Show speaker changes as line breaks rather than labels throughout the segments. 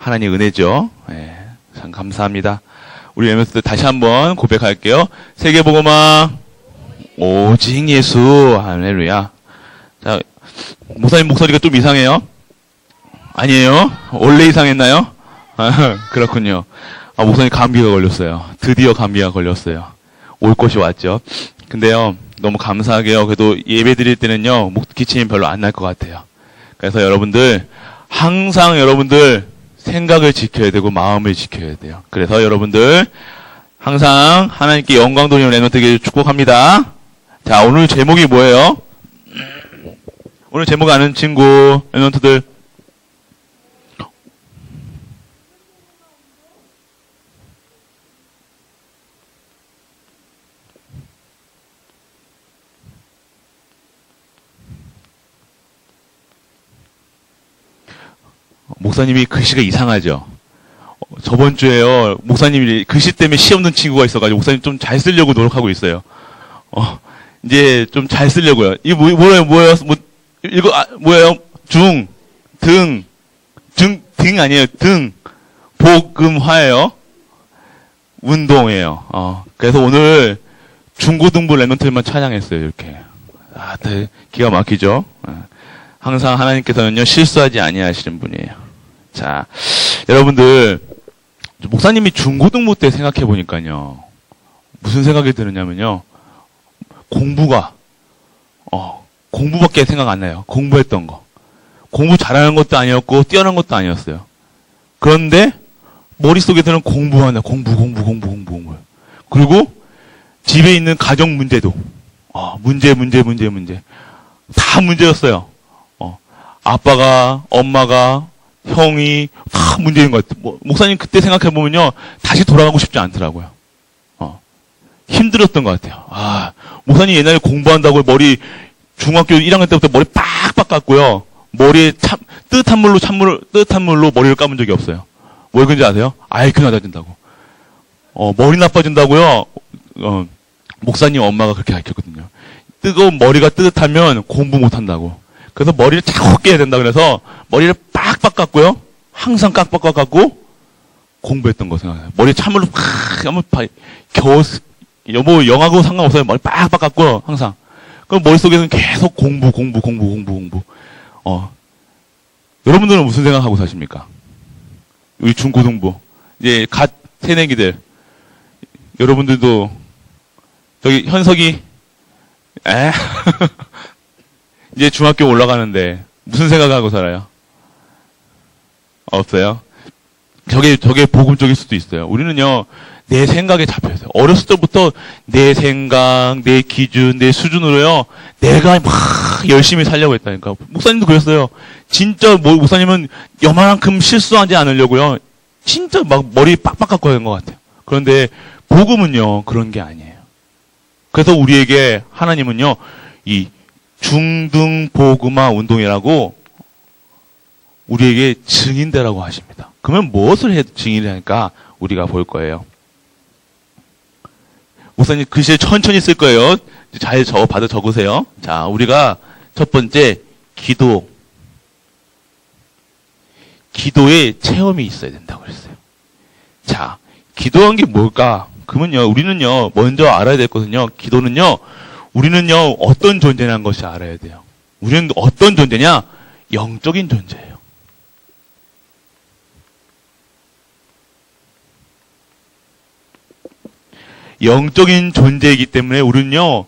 하나님 은혜죠. 예, 참 감사합니다. 우리 멤버들 다시 한번 고백할게요. 세계복음화 오직 예수. 할렐루야. 자, 목사님 목소리가 좀 이상해요? 아니에요? 원래 이상했나요? 그렇군요. 목사님 감기가 걸렸어요. 드디어 감기가 걸렸어요. 올 것이 왔죠. 근데요, 너무 감사하게요. 그래도 예배 드릴 때는요, 목 기침이 별로 안 날 것 같아요. 그래서 여러분들, 항상 여러분들 생각을 지켜야 되고 마음을 지켜야 돼요. 그래서 여러분들 항상 하나님께 영광 돌리는 랩런트에게 축복합니다. 자, 오늘 제목이 뭐예요? 오늘 제목 아는 친구 랩런트들. 목사님이 글씨가 이상하죠? 저번 주에요, 목사님이 글씨 때문에 시험 든 친구가 있어가지고, 목사님 좀 잘 쓰려고 노력하고 있어요. 이제 좀 잘 쓰려고요. 이게 뭐예요? 뭐예요? 등 아니에요. 복음화예요. 운동이에요. 그래서 오늘 중고등부 랩런트들만 찬양했어요, 이렇게. 네, 기가 막히죠? 항상 하나님께서는요, 실수하지 아니하시는 분이에요. 자, 여러분들, 목사님이 중고등부 때 생각해 보니까요, 무슨 생각이 드느냐면요, 공부밖에 생각 안 나요. 공부했던 거. 공부 잘하는 것도 아니었고, 뛰어난 것도 아니었어요. 그런데, 머릿속에서는 공부하네. 공부. 그리고, 집에 있는 가정 문제도, 문제. 다 문제였어요. 아빠가, 엄마가, 형이 다 문제인 것 같아요. 목사님 그때 생각해보면요, 다시 돌아가고 싶지 않더라고요. 힘들었던 것 같아요. 목사님 옛날에 공부한다고 중학교 1학년 때부터 머리 빡빡 깎고요. 머리에 뜨뜻한 물로 머리를 감은 적이 없어요. 왜 그런지 아세요? IQ 낮아진다고. 머리 나빠진다고요. 목사님 엄마가 그렇게 가르쳤거든요. 머리가 뜨뜻하면 공부 못한다고. 그래서 머리를 차갑게 해야 된다 그래서 머리를 빡빡 깎고요. 항상 깍빡 깎고 공부했던 거 생각나요. 머리에 찬물로 팍 하면 영하고 상관없어요. 머리 빡빡 깎고요. 항상. 그럼 머릿속에서는 계속 공부. 여러분들은 무슨 생각하고 사십니까? 우리 중고등부. 이제 갓 새내기들. 여러분들도 저기 현석이 이제 중학교 올라가는데 무슨 생각하고 살아요? 없어요? 저게 복음 쪽일 수도 있어요. 우리는요, 내 생각에 잡혀있어요. 어렸을 때부터 내 생각, 내 기준, 내 수준으로요, 내가 막 열심히 살려고 했다니까. 목사님도 그랬어요. 진짜 목사님은 요만큼 실수하지 않으려고요. 진짜 막 머리 빡빡 깎고 하는 것 같아요. 그런데 복음은요, 그런 게 아니에요. 그래서 우리에게 하나님은요, 이 중등복음화 운동이라고 우리에게 증인되라고 하십니다. 그러면 무엇을 해도 증인이라니까 우리가 볼 거예요. 목사님 글씨를 천천히 쓸 거예요. 잘 받아 적으세요. 자, 우리가 첫 번째 기도의 체험이 있어야 된다고 그랬어요. 자, 기도한 게 뭘까? 그러면요, 우리는요, 먼저 알아야 될 것은요, 기도는요, 우리는요, 어떤 존재라는 것이 알아야 돼요. 우리는 어떤 존재냐? 영적인 존재예요. 영적인 존재이기 때문에 우리는요,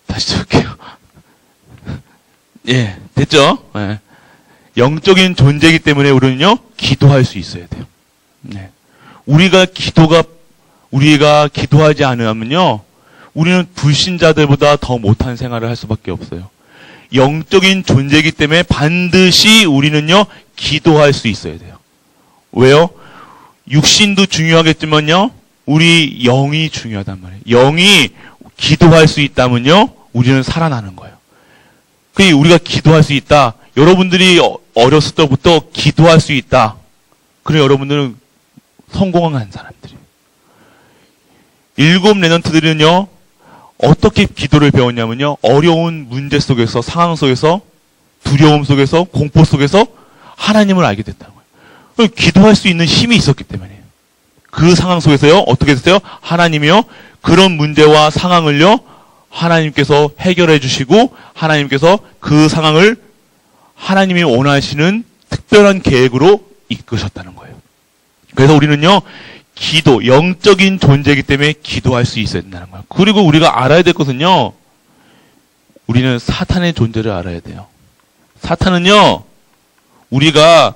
다시 적을게요. 예, 됐죠? 예. 영적인 존재이기 때문에 우리는요, 기도할 수 있어야 돼요. 네. 우리가 기도하지 않으면요, 우리는 불신자들보다 더 못한 생활을 할 수밖에 없어요. 영적인 존재이기 때문에 반드시 우리는요, 기도할 수 있어야 돼요. 왜요? 육신도 중요하겠지만요, 우리 영이 중요하단 말이에요. 영이 기도할 수 있다면요, 우리는 살아나는 거예요. 그러니까 우리가 기도할 수 있다. 여러분들이 어렸을 때부터 기도할 수 있다. 그래, 여러분들은 성공한 사람들이에요. 7 랩런트들은요, 어떻게 기도를 배웠냐면요, 어려운 문제 속에서, 상황 속에서, 두려움 속에서, 공포 속에서 하나님을 알게 됐다는 거예요. 기도할 수 있는 힘이 있었기 때문이에요. 그 상황 속에서요, 어떻게 됐어요? 하나님이요, 그런 문제와 상황을요, 하나님께서 해결해 주시고, 하나님께서 그 상황을 하나님이 원하시는 특별한 계획으로 이끄셨다는 거예요. 그래서 우리는요, 기도, 영적인 존재이기 때문에 기도할 수 있어야 된다는 거예요. 그리고 우리가 알아야 될 것은요, 우리는 사탄의 존재를 알아야 돼요. 사탄은요, 우리가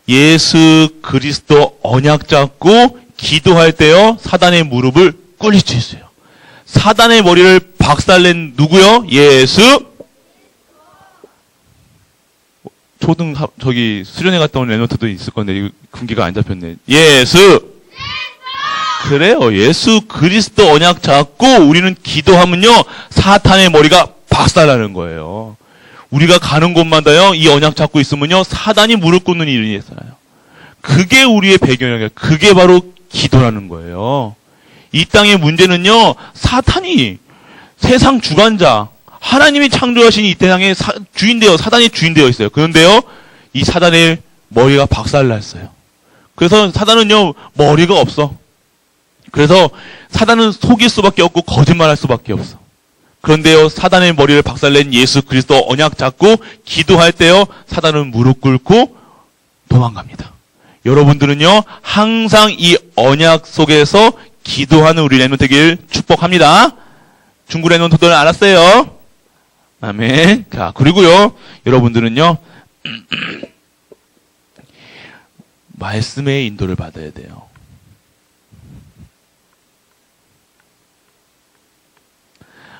예수 그리스도 언약 잡고 기도할 때요, 사단의 무릎을 꿇릴 수 있어요. 사단의 머리를 박살낸 누구요? 예수. 수련회 갔다 온 레노트도 있을 건데, 이거 금기가 안 잡혔네. 예수. 그래요. 예수 그리스도 언약 잡고 우리는 기도하면요, 사탄의 머리가 박살나는 거예요. 우리가 가는 곳마다요, 이 언약 잡고 있으면요, 사단이 무릎 꿇는 일이 있어요. 그게 우리의 배경이에요. 그게 바로 기도라는 거예요. 이 땅의 문제는요, 사탄이 세상 주관자, 하나님이 창조하신 이 세상의 주인되어, 사단이 주인되어 있어요. 그런데요, 이 사단의 머리가 박살났어요. 그래서 사단은요, 머리가 없어. 그래서 사단은 속일 수밖에 없고 거짓말할 수밖에 없어. 그런데요, 사단의 머리를 박살낸 예수 그리스도 언약 잡고 기도할 때요, 사단은 무릎 꿇고 도망갑니다. 여러분들은요, 항상 이 언약 속에서 기도하는 우리 렘넌트 되길 축복합니다. 중국 렘넌트들 알았어요? 아멘. 자, 그리고요, 여러분들은요, 말씀의 인도를 받아야 돼요.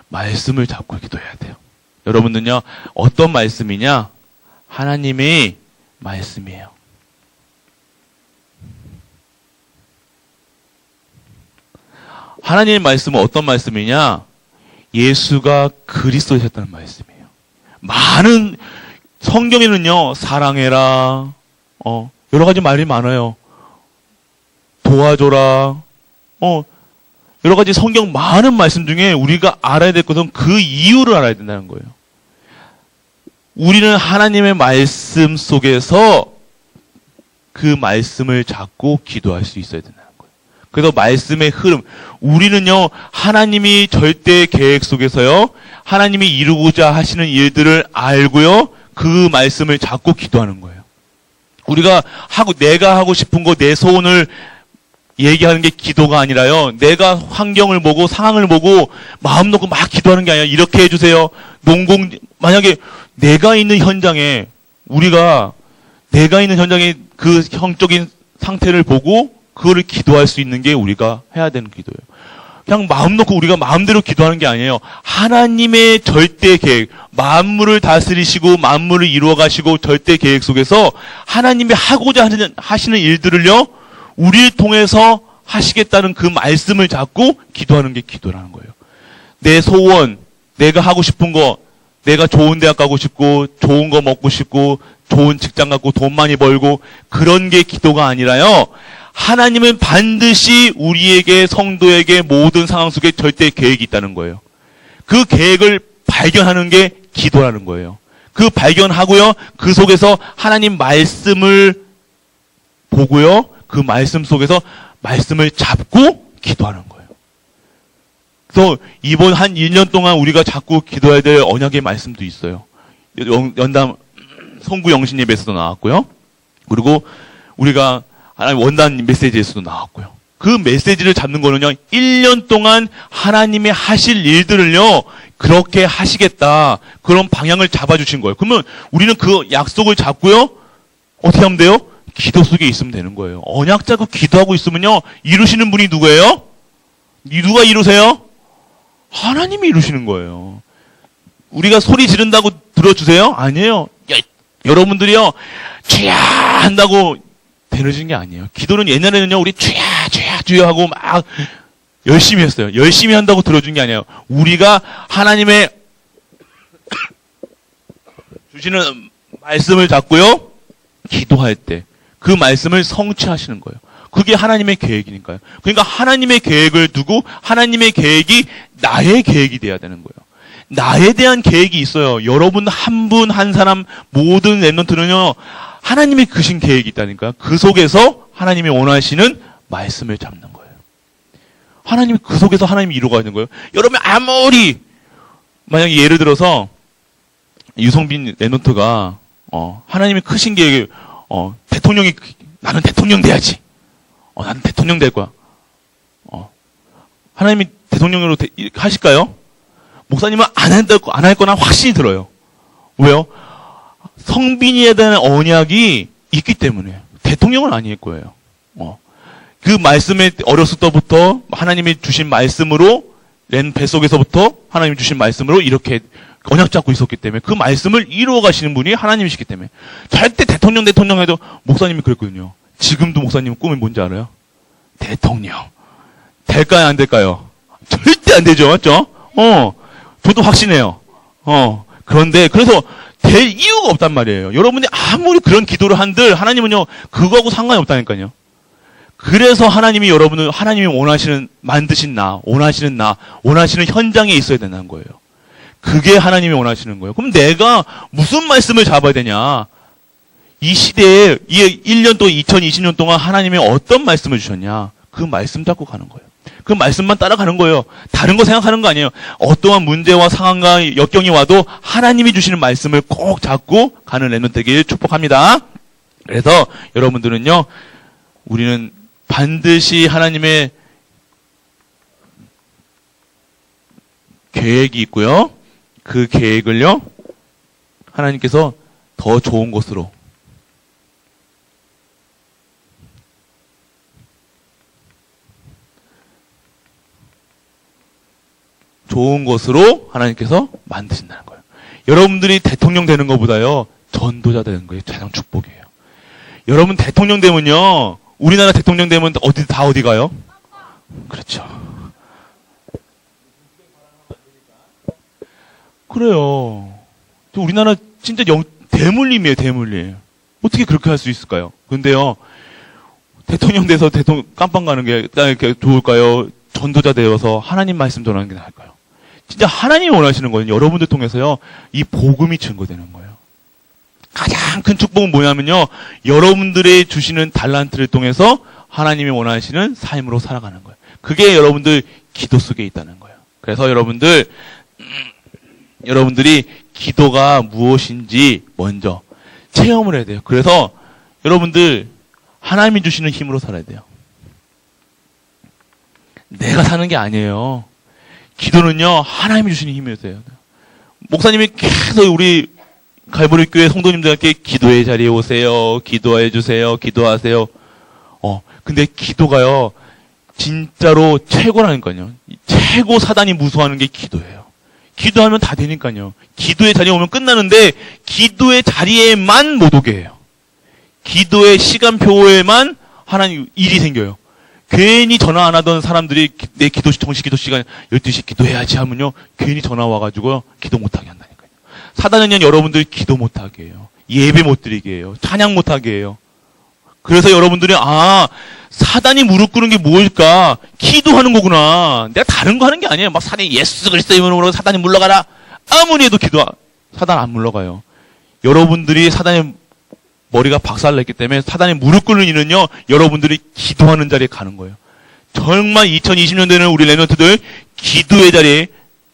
말씀을 잡고 기도해야 돼요. 여러분들은요, 어떤 말씀이냐? 하나님의 말씀이에요. 하나님의 말씀은 어떤 말씀이냐? 예수가 그리스도셨다는 말씀이에요. 많은 성경에는요, 사랑해라, 여러 가지 말이 많아요. 도와줘라, 여러 가지 성경 많은 말씀 중에 우리가 알아야 될 것은 그 이유를 알아야 된다는 거예요. 우리는 하나님의 말씀 속에서 그 말씀을 잡고 기도할 수 있어야 된다는 거예요. 그래서 말씀의 흐름, 우리는요, 하나님이 절대 계획 속에서요, 하나님이 이루고자 하시는 일들을 알고요, 그 말씀을 잡고 기도하는 거예요. 내가 하고 싶은 거, 내 소원을 얘기하는 게 기도가 아니라요, 내가 환경을 보고 상황을 보고 마음 놓고 막 기도하는 게 아니라, 이렇게 해주세요. 만약에 내가 있는 현장에 그 형적인 상태를 보고 그거를 기도할 수 있는 게 우리가 해야 되는 기도예요. 그냥 마음 놓고 우리가 마음대로 기도하는 게 아니에요. 하나님의 절대 계획, 만물을 다스리시고 만물을 이루어 가시고 절대 계획 속에서 하나님이 하고자 하시는 일들을요, 우리를 통해서 하시겠다는 그 말씀을 잡고 기도하는 게 기도라는 거예요. 내 소원, 내가 하고 싶은 거, 내가 좋은 대학 가고 싶고, 좋은 거 먹고 싶고, 좋은 직장 갖고 돈 많이 벌고, 그런 게 기도가 아니라요, 하나님은 반드시 우리에게, 성도에게 모든 상황 속에 절대 계획이 있다는 거예요. 그 계획을 발견하는 게 기도라는 거예요. 그 발견하고요, 그 속에서 하나님 말씀을 보고요, 그 말씀 속에서 말씀을 잡고 기도하는 거예요. 그래서 이번 한 1년 동안 우리가 자꾸 기도해야 될 언약의 말씀도 있어요. 연담 성구 영신 예배에서도 나왔고요. 그리고 우리가 하나님 원단 메시지에서도 나왔고요. 그 메시지를 잡는 거는요, 1년 동안 하나님의 하실 일들을요, 그렇게 하시겠다, 그런 방향을 잡아주신 거예요. 그러면 우리는 그 약속을 잡고요, 어떻게 하면 돼요? 기도 속에 있으면 되는 거예요. 언약 잡고 기도하고 있으면요, 이루시는 분이 누구예요? 누가 이루세요? 하나님이 이루시는 거예요. 우리가 소리 지른다고 들어주세요? 아니에요. 여러분들이요, 주야 한다고 되어지는 게 아니에요. 기도는 옛날에는요, 우리 주야 하고 막 열심히 했어요. 열심히 한다고 들어준 게 아니에요. 우리가 하나님의 주시는 말씀을 잡고요, 기도할 때 그 말씀을 성취하시는 거예요. 그게 하나님의 계획이니까요. 그러니까 하나님의 계획을 두고 하나님의 계획이 나의 계획이 돼야 되는 거예요. 나에 대한 계획이 있어요. 여러분 한 분 한 사람 모든 렘넌트는요. 하나님이 그신 계획이 있다니까. 그 속에서 하나님이 원하시는 말씀을 잡는 거예요. 하나님이 그 속에서 하나님이 이루어가는 거예요. 여러분 아무리 만약에 예를 들어서 유성빈 렘넌트가 하나님이 크신 계획이 대통령이 나는 대통령 돼야지. 나는 대통령 될 거야. 하나님이 대통령으로 하실까요? 목사님은 안 할 거나 확신이 들어요. 왜요? 성빈이에 대한 언약이 있기 때문에. 대통령은 아닐 거예요. 그 말씀에 어렸을 때부터 하나님이 주신 말씀으로 낸 뱃속에서부터 하나님이 주신 말씀으로 이렇게 언약 잡고 있었기 때문에 그 말씀을 이루어 가시는 분이 하나님이시기 때문에 절대 대통령 해도 목사님이 그랬거든요. 지금도 목사님 꿈이 뭔지 알아요? 대통령. 될까요? 안 될까요? 절대 안 되죠. 맞죠? 저도 확신해요. 그런데 그래서 될 이유가 없단 말이에요. 여러분이 아무리 그런 기도를 한들 하나님은요 그거하고 상관이 없다니까요. 그래서 하나님이 여러분을 하나님이 원하시는 원하시는 현장에 있어야 된다는 거예요. 그게 하나님이 원하시는 거예요. 그럼 내가 무슨 말씀을 잡아야 되냐? 이 시대에 이 1년 동안 2020년 동안 하나님이 어떤 말씀을 주셨냐? 그 말씀 잡고 가는 거예요. 그 말씀만 따라가는 거예요. 다른 거 생각하는 거 아니에요. 어떠한 문제와 상황과 역경이 와도 하나님이 주시는 말씀을 꼭 잡고 가는 렘넌트 되길 축복합니다. 그래서 여러분들은요, 우리는 반드시 하나님의 계획이 있고요. 그 계획을요, 하나님께서 더 좋은 곳으로 하나님께서 만드신다는 거예요. 여러분들이 대통령 되는 것보다요, 전도자 되는 거예요. 가장 축복이에요. 여러분 대통령 되면요, 우리나라 대통령 되면 어디 가요? 그렇죠. 그래요. 우리나라 진짜 대물림이에요, 대물림. 어떻게 그렇게 할 수 있을까요? 근데요, 대통령 돼서 깜빵 가는 게 좋을까요? 전도자 되어서 하나님 말씀 전하는 게 나을까요? 진짜 하나님이 원하시는 거예요. 여러분들 통해서요, 이 복음이 증거되는 거예요. 가장 큰 축복은 뭐냐면요, 여러분들의 주시는 달란트를 통해서 하나님이 원하시는 삶으로 살아가는 거예요. 그게 여러분들 기도 속에 있다는 거예요. 그래서 여러분들이 기도가 무엇인지 먼저 체험을 해야 돼요. 그래서 여러분들 하나님이 주시는 힘으로 살아야 돼요. 내가 사는 게 아니에요. 기도는요, 하나님이 주시는 힘이었어요. 목사님이 계속 우리 갈보리 교회 성도님들께 기도의 자리에 오세요. 기도해 주세요. 기도하세요. 근데 기도가요, 진짜로 최고라니까요. 최고 사단이 무서워하는 게 기도예요. 기도하면 다 되니까요. 기도의 자리에 오면 끝나는데, 기도의 자리에만 못 오게 해요. 기도의 시간표에만 하나님 일이 생겨요. 괜히 전화 안 하던 사람들이 내 정시 기도 시간 12시 기도해야지 하면요, 괜히 전화 와가지고요, 기도 못하게 한다니까요. 사단은요, 여러분들이 기도 못하게 해요. 예배 못 드리게 해요. 찬양 못하게 해요. 그래서 여러분들이, 사단이 무릎 꿇는 게 뭘까? 기도하는 거구나. 내가 다른 거 하는 게 아니에요. 막 사단이 예수 그리스도 이름으로 사단이 물러가라. 아무리 해도 사단 안 물러가요. 여러분들이 사단의 머리가 박살냈기 때문에 사단이 무릎 꿇는 일은요, 여러분들이 기도하는 자리에 가는 거예요. 정말 2020년도에는 우리 렘넌트들 기도의 자리에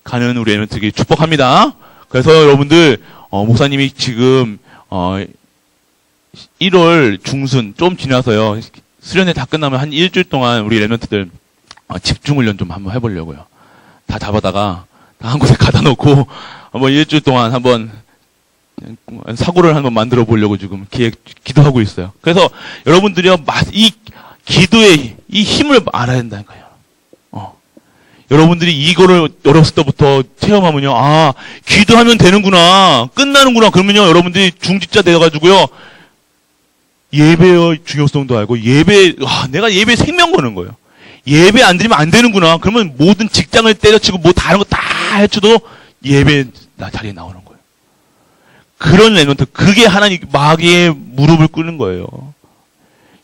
가는 우리 렘넌트에게 축복합니다. 그래서 여러분들, 목사님이 지금 1월 중순 좀 지나서요, 수련회 다 끝나면 한 일주일 동안 우리 렘넌트들 집중훈련 좀 한번 해보려고요. 다 잡아다가 다 한 곳에 가다 놓고 한번 일주일 동안 한번 사고를 한번 만들어 보려고 지금 기도하고 있어요. 그래서 여러분들이요, 이 기도의 이 힘을 알아야 된다니까요. 여러분들이 이거를 어렸을 때부터 체험하면요, 기도하면 되는구나, 끝나는구나. 그러면요, 여러분들이 중직자 되어가지고요, 예배의 중요성도 알고, 내가 예배 생명 거는 거예요. 예배 안 드리면 안 되는구나. 그러면 모든 직장을 때려치고 뭐 다른 거 다 해쳐도 예배 자리에 나오는 거예요. 그런 렘넌트, 그게 하나님 마귀의 무릎을 꿇는 거예요.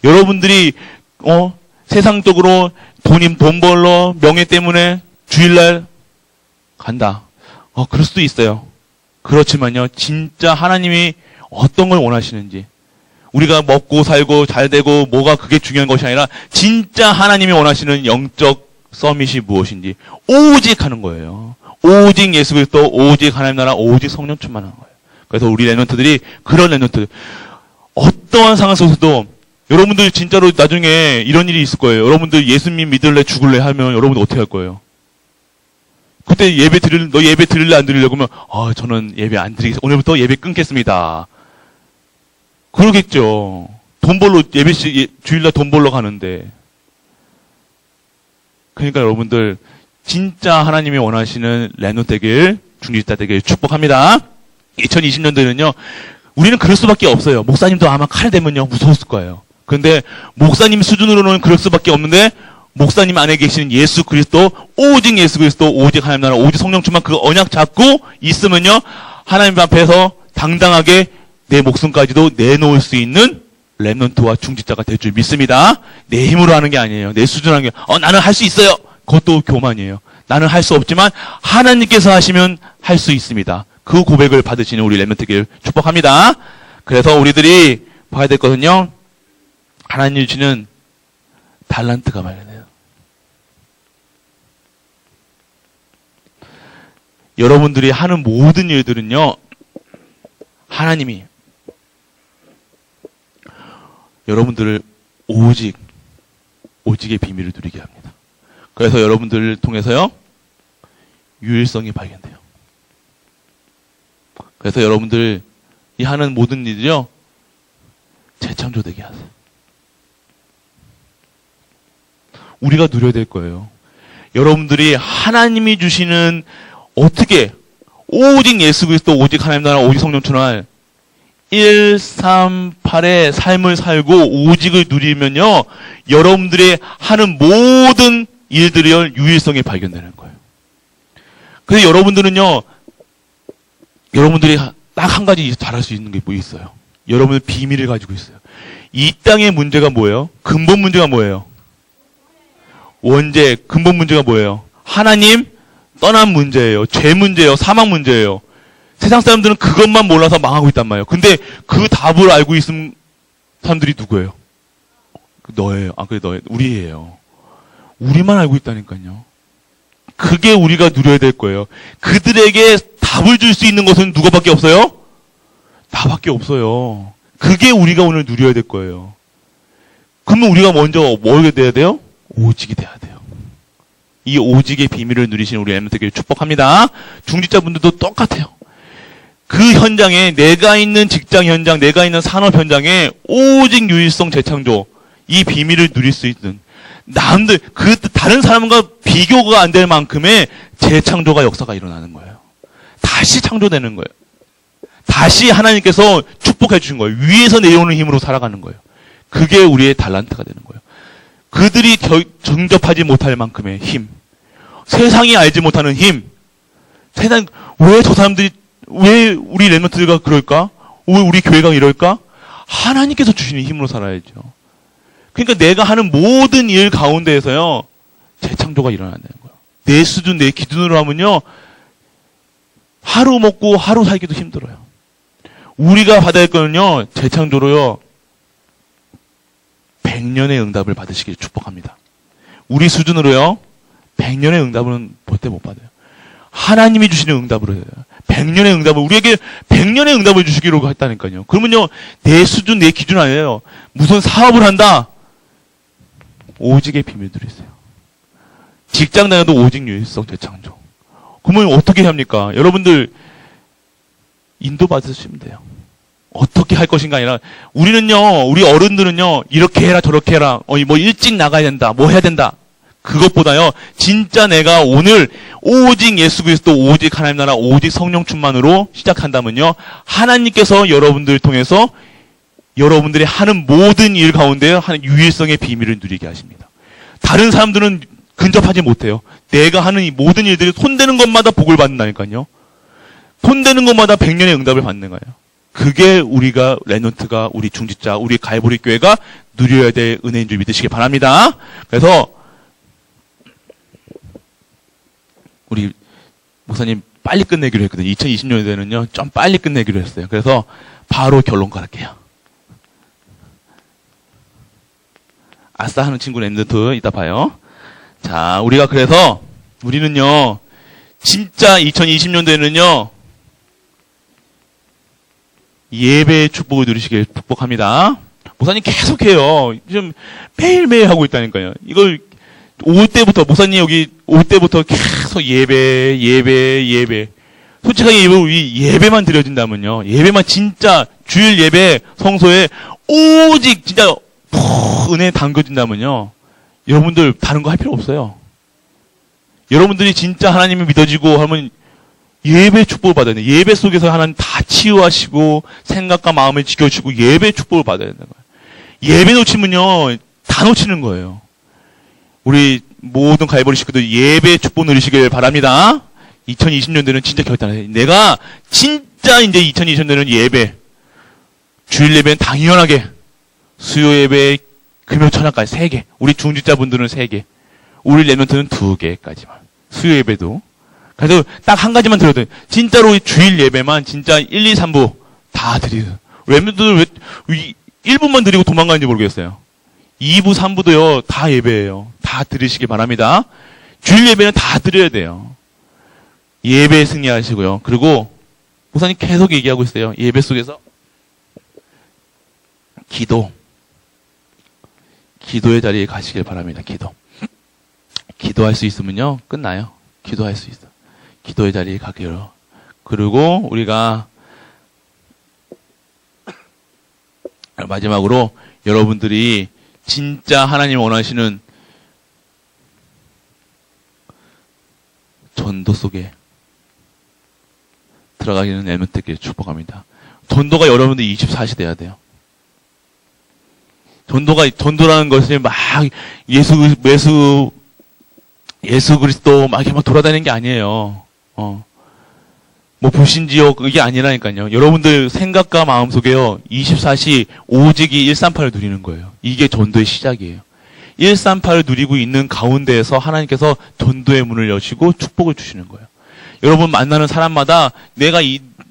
여러분들이 세상적으로 돈 벌러 명예 때문에 주일날 간다. 그럴 수도 있어요. 그렇지만요, 진짜 하나님이 어떤 걸 원하시는지, 우리가 먹고 살고 잘 되고 뭐가 그게 중요한 것이 아니라 진짜 하나님이 원하시는 영적 서밋이 무엇인지 오직 하는 거예요. 오직 예수 그리스도, 오직 하나님 나라, 오직 성령 충만하는 거예요. 그래서 우리 랩런트들이 그런 랩런트, 어떠한 상황 속에서도 여러분들 진짜로 나중에 이런 일이 있을 거예요. 여러분들 예수님 믿을래 죽을래 하면 여러분들 어떻게 할 거예요? 그때 너 예배 드릴래 안 드리려고 하면 저는 예배 안 드리겠습니다. 오늘부터 예배 끊겠습니다. 그러겠죠. 돈 벌러 주일날 돈 벌러 가는데. 그러니까 여러분들 진짜 하나님이 원하시는 랩런트 되길, 중직자 되길 축복합니다. 2020년도에는요. 우리는 그럴 수밖에 없어요. 목사님도 아마 칼 대면요 무서웠을 거예요. 그런데 목사님 수준으로는 그럴 수밖에 없는데 목사님 안에 계시는 예수 그리스도, 오직 예수 그리스도, 오직 하나님 나라, 오직 성령 충만 그 언약 잡고 있으면요, 하나님 앞에서 당당하게 내 목숨까지도 내놓을 수 있는 랩런트와 중직자가 될 줄 믿습니다. 내 힘으로 하는 게 아니에요. 내 수준으로 하는 게, 나는 할 수 있어요. 그것도 교만이에요. 나는 할 수 없지만 하나님께서 하시면 할 수 있습니다. 그 고백을 받으시는 우리 랩런트길 축복합니다. 그래서 우리들이 봐야 될 것은요, 하나님이 주시는 달란트가 말이에요. 여러분들이 하는 모든 일들은요, 하나님이 여러분들을 오직의 비밀을 누리게 합니다. 그래서 여러분들을 통해서요, 유일성이 발견돼요. 그래서 여러분들이 하는 모든 일이요, 재창조되게 하세요. 우리가 누려야 될 거예요. 여러분들이 하나님이 주시는 어떻게 오직 예수 그리스도, 오직 하나님 나라, 오직 성령 충만 138의 삶을 살고 오직을 누리면요, 여러분들이 하는 모든 일들이 유일성이 발견되는 거예요. 그래서 여러분들은요, 여러분들이 딱 한 가지 잘할 수 있는 게 뭐 있어요? 여러분들 비밀을 가지고 있어요. 이 땅의 문제가 뭐예요? 근본 문제가 뭐예요? 원죄, 근본 문제가 뭐예요? 하나님 떠난 문제예요. 죄 문제예요. 사망 문제예요. 세상 사람들은 그것만 몰라서 망하고 있단 말이에요. 근데 그 답을 알고 있는 사람들이 누구예요? 너예요. 그래, 너예요. 우리예요. 우리만 알고 있다니까요. 그게 우리가 누려야 될 거예요. 그들에게 답을 줄 수 있는 것은 누구밖에 없어요? 나밖에 없어요. 그게 우리가 오늘 누려야 될 거예요. 그러면 우리가 먼저 뭐가 돼야 돼요? 오직이 돼야 돼요. 이 오직의 비밀을 누리시는 우리 랩런트에게 축복합니다. 중직자분들도 똑같아요. 그 현장에, 내가 있는 직장 현장, 내가 있는 산업 현장에 오직 유일성 재창조, 이 비밀을 누릴 수 있는, 다른 사람과 비교가 안 될 만큼의 재창조가 역사가 일어나는 거예요. 다시 창조되는 거예요. 다시 하나님께서 축복해 주신 거예요. 위에서 내려오는 힘으로 살아가는 거예요. 그게 우리의 달란트가 되는 거예요. 그들이 정접하지 못할 만큼의 힘, 세상이 알지 못하는 힘, 왜 저 사람들이, 왜 우리 랩런트가 그럴까? 왜 우리 교회가 이럴까? 하나님께서 주시는 힘으로 살아야죠. 그러니까 내가 하는 모든 일 가운데에서요, 재창조가 일어나야 되는 거예요. 내 수준, 내 기준으로 하면요, 하루 먹고 하루 살기도 힘들어요. 우리가 받아야 할 거는요, 재창조로요, 100년의 응답을 받으시길 축복합니다. 우리 수준으로요, 100년의 응답은 절대 못 받아요. 하나님이 주시는 응답으로 해요. 100년의 응답을, 우리에게 100년의 응답을 주시기로 했다니까요. 그러면요, 내 수준, 내 기준 아니에요. 무슨 사업을 한다? 오직의 비밀들이 있어요. 직장 다녀도 오직 유일성 재창조. 그러면 어떻게 합니까? 여러분들, 인도 받으시면 돼요. 어떻게 할 것인가 아니라, 우리는요, 우리 어른들은요, 이렇게 해라, 저렇게 해라, 뭐 일찍 나가야 된다, 뭐 해야 된다. 그것보다요, 진짜 내가 오늘 오직 예수 그리스도, 오직 하나님 나라, 오직 성령 충만으로 시작한다면요, 하나님께서 여러분들을 통해서 여러분들이 하는 모든 일 가운데 하는 유일성의 비밀을 누리게 하십니다. 다른 사람들은 근접하지 못해요. 내가 하는 이 모든 일들이 손대는 것마다 복을 받는다니까요. 손대는 것마다 100년의 응답을 받는 거예요. 그게 우리가 랩런트가, 우리 중직자, 우리 갈보리 교회가 누려야 될 은혜인 줄 믿으시기 바랍니다. 그래서 우리 목사님 빨리 끝내기로 했거든요. 2020년에는요, 좀 빨리 끝내기로 했어요. 그래서 바로 결론 갈게요. 아싸 하는 친구는 엔드트 이따 봐요. 자, 우리가 그래서 우리는요, 진짜 2020년도에는요, 예배의 축복을 누리시길 축복합니다. 목사님 계속해요. 좀 매일매일 하고 있다니까요. 이걸 올 때부터, 목사님 여기 올 때부터 계속 예배. 솔직하게 우리 예배만 드려진다면요. 예배만 진짜 주일 예배 성소에 오직 진짜 은혜 담겨진다면요. 여러분들 다른 거 할 필요 없어요. 여러분들이 진짜 하나님을 믿어지고 하면 예배 축복을 받아야 돼요. 예배 속에서 하나님 다 치유하시고 생각과 마음을 지켜주시고 예배 축복을 받아야 되는 거예요. 예배 놓치면요. 다 놓치는 거예요. 우리 모든 갈보리 식구들 예배 축복 누리시길 바랍니다. 2020년도에는 진짜 결단해요. 내가 진짜 이제 2020년도에는 예배, 주일 예배는 당연하게 수요 예배, 금요 천하까지 3개. 우리 중직자분들은 3개. 우리 레멘트는 2개까지만. 수요 예배도. 그래서 딱 한 가지만 들어도 돼요. 진짜로 주일 예배만 진짜 1, 2, 3부 다 드리세요. 레멘트들 왜 1부만 드리고 도망가는지 모르겠어요. 2부, 3부도요, 다 예배예요. 다 드리시기 바랍니다. 주일 예배는 다 드려야 돼요. 예배에 승리하시고요. 그리고 목사님 계속 얘기하고 있어요. 예배 속에서 기도의 자리에 가시길 바랍니다. 기도할 수 있으면요, 끝나요. 기도할 수 있어. 기도의 자리에 가기로. 그리고 우리가 마지막으로 여러분들이 진짜 하나님 원하시는 전도 속에 들어가기는 엘멘트에게 축복합니다. 전도가 여러분들 24시 돼야 돼요. 전도라는 것이 막 예수 그리스도 막 이렇게 막 돌아다니는 게 아니에요. 뭐 불신지옥 이게 아니라니까요. 여러분들 생각과 마음 속에요. 24시 오직이 138을 누리는 거예요. 이게 전도의 시작이에요. 138을 누리고 있는 가운데에서 하나님께서 전도의 문을 여시고 축복을 주시는 거예요. 여러분 만나는 사람마다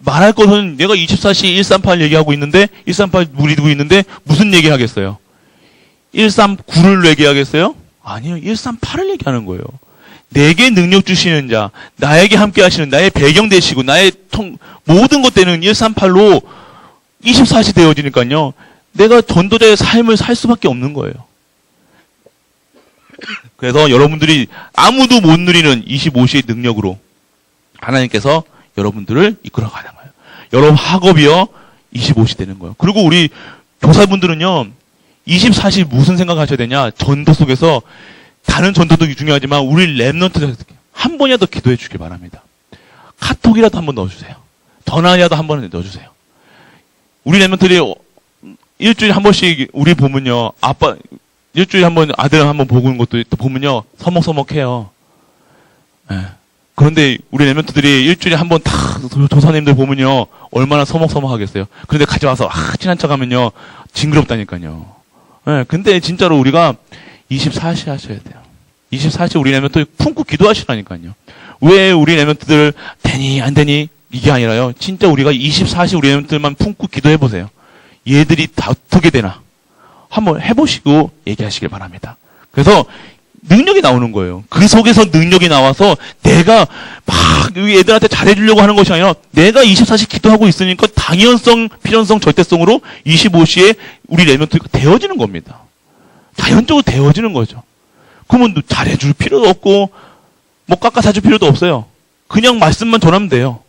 말할 것은 내가 24시 138 얘기하고 있는데 138 누리고 있는데 무슨 얘기 하겠어요? 139를 얘기하겠어요? 아니요. 138을 얘기하는 거예요. 내게 능력 주시는 자, 나에게 함께 하시는 나의 배경 되시고 나의 모든 것 때는 138로 24시 되어지니까요. 내가 전도자의 삶을 살 수밖에 없는 거예요. 그래서 여러분들이 아무도 못 누리는 25시의 능력으로 하나님께서 여러분들을 이끌어가는 거예요. 여러분 학업이요 25시 되는 거예요. 그리고 우리 교사분들은요 24시 무슨 생각하셔야 되냐? 전도 속에서 다른 전도도 중요하지만 우리 랩런트 한 번이라도 기도해 주길 바랍니다. 카톡이라도 한번 넣어주세요. 전화라도 한 번 넣어주세요. 우리 랩런트들이 일주일에 한 번씩 우리 보면요 아빠 일주일에 한 번 아들 한번 보는 것도 보면요 서먹서먹해요. 네. 그런데 우리 랩런트들이 일주일에 한 번 다 조사님들 보면요 얼마나 서먹서먹하겠어요. 그런데 같이 와서 친한 척하면요 징그럽다니까요. 네. 근데 진짜로 우리가 24시 하셔야 돼요. 24시 우리 랩런트 품고 기도하시라니까요. 왜 우리 랩런트들 되니 안 되니 이게 아니라요. 진짜 우리가 24시 우리 랩런트들만 품고 기도해 보세요. 얘들이 다 어떻게 되나 한번 해보시고 얘기하시길 바랍니다. 그래서 능력이 나오는 거예요. 그 속에서 능력이 나와서 내가 막 애들한테 잘해주려고 하는 것이 아니라 내가 24시 기도하고 있으니까 당연성, 필연성, 절대성으로 25시에 우리 랩런트가 되어지는 겁니다. 자연적으로 되어지는 거죠. 그러면 잘해줄 필요도 없고 뭐 깎아사줄 필요도 없어요. 그냥 말씀만 전하면 돼요.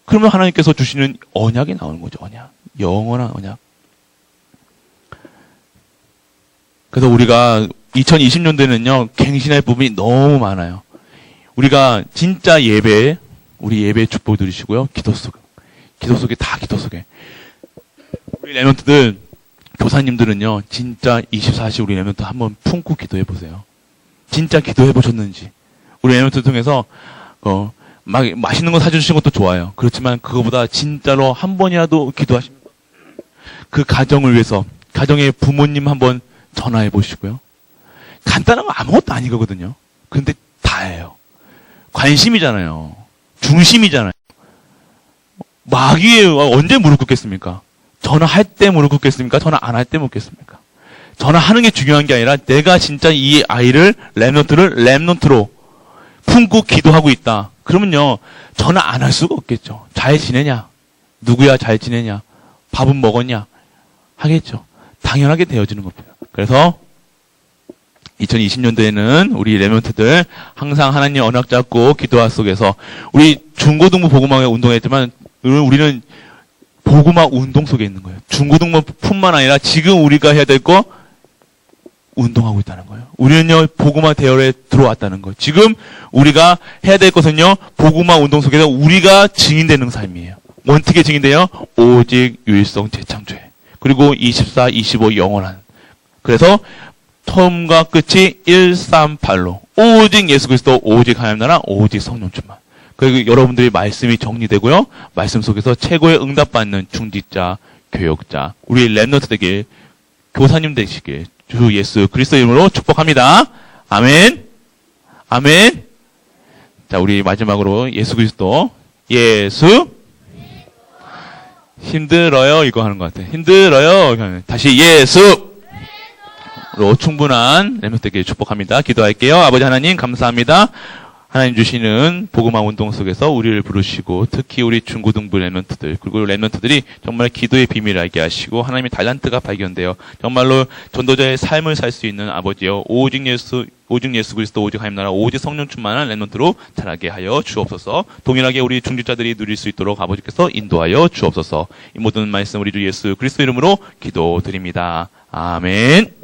그러면 하나님께서 주시는 언약이 나오는 거죠. 언약. 영원한 언약. 그래서 우리가 2020년도에는요, 갱신할 부분이 너무 많아요. 우리가 진짜 예배, 우리 예배 축복 누리시고요. 기도 속에 다 기도 속에. 우리 랩런트들, 교사님들은요, 진짜 24시 우리 랩런트 한번 품고 기도해 보세요. 진짜 기도해 보셨는지. 우리 랩런트 통해서, 막 맛있는 거 사주시는 것도 좋아요. 그렇지만 그거보다 진짜로 한 번이라도 기도하시면 그 가정을 위해서, 가정의 부모님 한번 전화해 보시고요. 간단한 거 아무것도 아니거든요. 근데 다예요. 관심이잖아요. 중심이잖아요. 마귀에 언제 무릎 꿇겠습니까? 전화할 때 무릎 꿇겠습니까? 전화 안 할 때 무릎 꿇겠습니까? 전화하는 게 중요한 게 아니라 내가 진짜 이 아이를 렘넌트로 품고 기도하고 있다. 그러면요, 전화 안 할 수가 없겠죠. 잘 지내냐? 누구야 잘 지내냐? 밥은 먹었냐? 하겠죠. 당연하게 되어지는 겁니다. 그래서 2020년도에는 우리 렘넌트들 항상 하나님 언약 잡고 기도하 속에서 우리 중고등부 복음화에 운동했지만 우리는 복음화 운동 속에 있는 거예요. 중고등부뿐만 아니라 지금 우리가 해야 될 거 운동하고 있다는 거예요. 우리는요, 복음화 대열에 들어왔다는 거예요. 지금 우리가 해야 될 것은요, 복음화 운동 속에서 우리가 증인되는 삶이에요. 어떻게 증인돼요? 오직 유일성 재창조해. 그리고 24, 25 영원한. 그래서 처음과 끝이 138로 오직 예수 그리스도, 오직 하나님 나라, 오직 성령 충만. 그리고 여러분들이 말씀이 정리되고요. 말씀 속에서 최고의 응답받는 중직자, 교역자, 우리 렘넌트 되길, 교사님 되시길 주 예수 그리스도 이름으로 축복합니다. 아멘. 아멘. 자, 우리 마지막으로 예수 그리스도. 예수. 힘들어요. 이거 하는 것 같아요. 힘들어요. 다시 예수. 로 충분한 렘넌트 되길 축복합니다. 기도할게요. 아버지 하나님 감사합니다. 하나님 주시는 복음화 운동 속에서 우리를 부르시고 특히 우리 중고등부 렘넌트들 그리고 렘넌트들이 정말 기도의 비밀을 알게 하시고 하나님의 달란트가 발견되어 정말로 전도자의 삶을 살 수 있는 아버지여 오직 예수 그리스도 오직 하나님 나라 오직 성령 충만한 렘넌트로 자라게 하여 주옵소서. 동일하게 우리 중직자들이 누릴 수 있도록 아버지께서 인도하여 주옵소서. 이 모든 말씀 우리 주 예수 그리스도 이름으로 기도드립니다. 아멘.